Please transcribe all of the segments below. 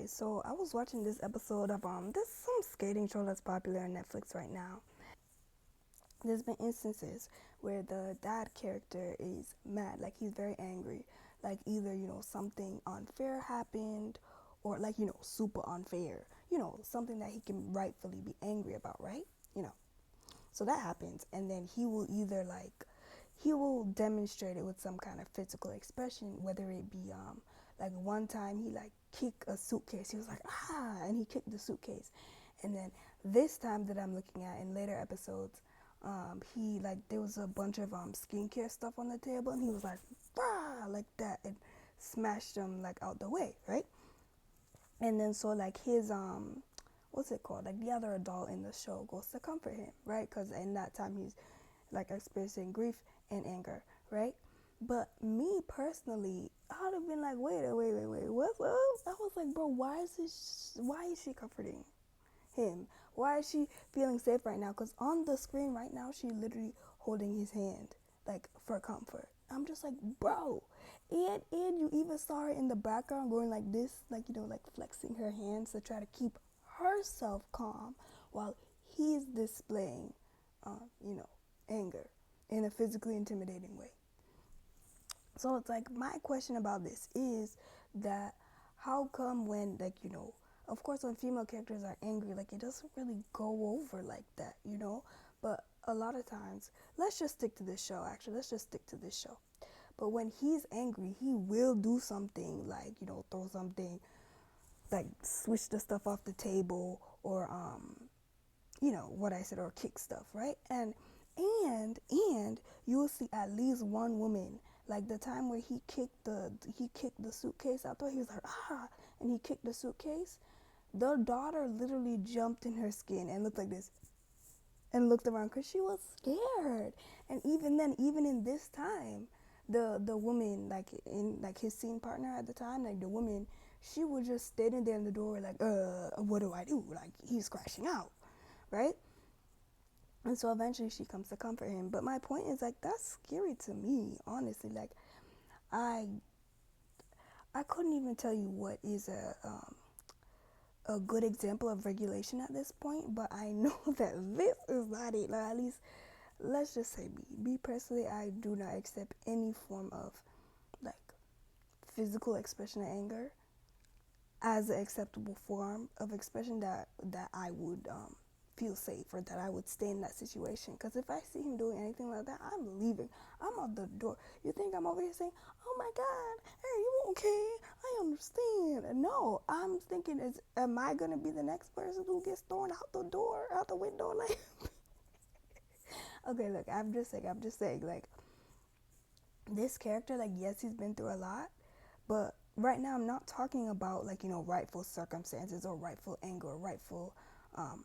guys, so I was watching this episode of this some skating show that's popular on Netflix right now. There's been instances where the dad character is mad, like he's very angry, like either something unfair happened, or like super unfair, something that he can rightfully be angry about, right? You know, so that happens, and then he will either he will demonstrate it with some kind of physical expression, whether it be like one time he like kicked a suitcase. He was like and he kicked the suitcase, and then this time that I'm looking at in later episodes, he like there was a bunch of skincare stuff on the table, and he was like like that and smashed them like out the way, right? And then so like his what's it called, like the other adult in the show goes to comfort him, right? Because in that time he's like experiencing grief and anger, right? But me personally, I would have been like, wait, what's up? I was like, bro, why is she comforting him? Why is she feeling safe right now? Because on the screen right now, she literally holding his hand, like for comfort. I'm just like, bro, and you even saw her in the background going like this, like like flexing her hands to try to keep herself calm while he's displaying, you know, anger in a physically intimidating way. So it's like my question about this is that how come when like of course when female characters are angry, like it doesn't really go over like that, but a lot of times, let's just stick to this show. Actually, let's just stick to this show. But when he's angry, he will do something like throw something, like switch the stuff off the table, or what I said, or kick stuff, right? And you will see at least one woman, like the time where he kicked the suitcase out there, he was like and he kicked the suitcase. The daughter literally jumped in her skin and looked like this and looked around because she was scared. And even then, even in this time, the woman, like in like his scene partner at the time, like the woman, she was just standing there in the door like, what do I do? Like he's crashing out, right? And so eventually she comes to comfort him. But my point is like that's scary to me, honestly. Like I I couldn't even tell you what is a good example of regulation at this point, but I know that this is not it. Like at least let's just say me personally, I do not accept any form of like physical expression of anger as an acceptable form of expression that I would feel safe, or that I would stay in that situation. Because if I see him doing anything like that, I'm leaving. I'm out the door. You think I'm over here saying, "Oh my God, hey, you okay? I understand." No, I'm thinking, am I gonna be the next person who gets thrown out the door, out the window? Like, okay, look, I'm just saying, like this character, like yes, he's been through a lot, but right now I'm not talking about like rightful circumstances or rightful anger or rightful um,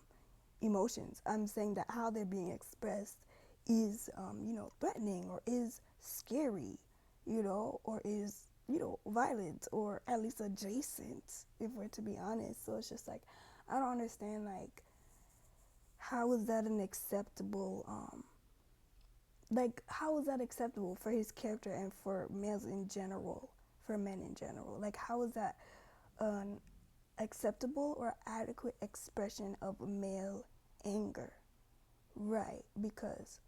emotions. I'm saying that how they're being expressed is threatening, or is scary, or is violent, or at least adjacent, if we're to be honest. So it's just like I don't understand, like how is that an acceptable like how is that acceptable for his character and for males in general, for men in general? Like how is that an acceptable or adequate expression of male anger? Right, because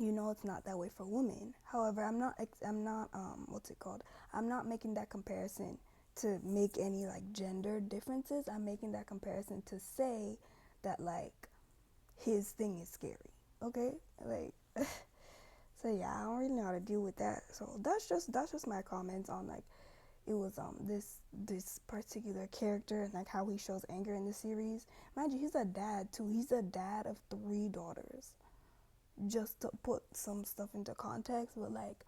it's not that way for women. However, I'm not what's it called, I'm not making that comparison to make any like gender differences. I'm making that comparison to say that like his thing is scary. Okay, like so yeah, I don't really know how to deal with that. So that's just my comments on like it was this particular character and like how he shows anger in the series. Mind you, he's a dad too. He's a dad of 3 daughters. Just to put some stuff into context, but like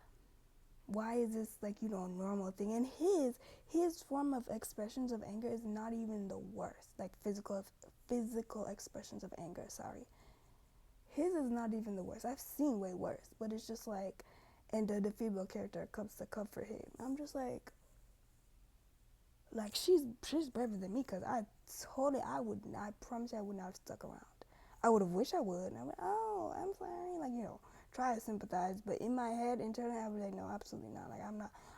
why is this like a normal thing? And his form of expressions of anger is not even the worst. Like physical expressions of anger, sorry. His is not even the worst. I've seen way worse, but it's just like, and the female character comes to comfort him. I'm just like she's braver than me, because I promise you I would not have stuck around. I would have wished I would, and I would, oh, I'm sorry, like try to sympathize, but in my head internally I was like, no, absolutely not. Like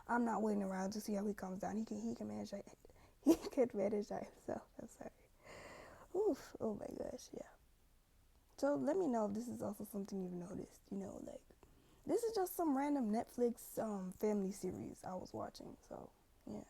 I'm not waiting around to see how he comes down. He can manage, like He could manage by himself. I'm sorry. Oof. Oh my gosh. Yeah. So let me know if this is also something you've noticed. Like this is just some random Netflix family series I was watching. So yeah.